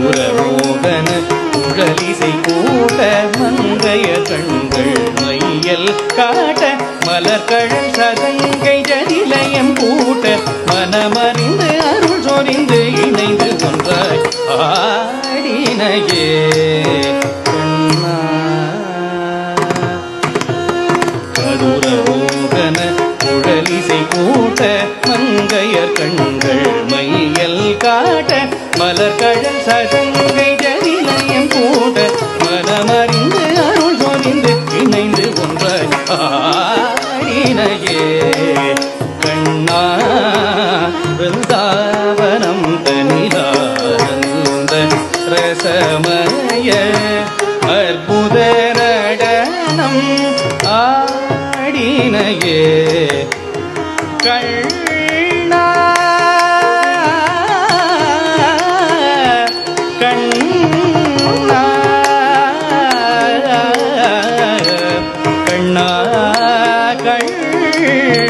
மதுரமோகன குழலிசை கூட்ட மங்கைய கண்கள் மையல் காட்ட மலர்கழல் சதங்கை ஜதிலயம் கூட்ட மனமறிந்து அருள் சொரிந்து இணைந்து ஒன்றாய் ஆடினையே கண்ணா. மதுரமோகன குழலிசை கூட்ட மங்கையர் கண்கள் மையல் காட்ட மலர்கழல் சதங்கை ஜதிலயம் கூட்ட மனமறிந்து அருள் சொரிந்து இணைந்து ஒன்றாய் ஆடினையே கண்ணா. பிருந்தாவனம் தனிலானந்த ரசமய அற்புத நடனம் ஆடினையே கண்ணா. கண்ணா கண்ணா கண்ணா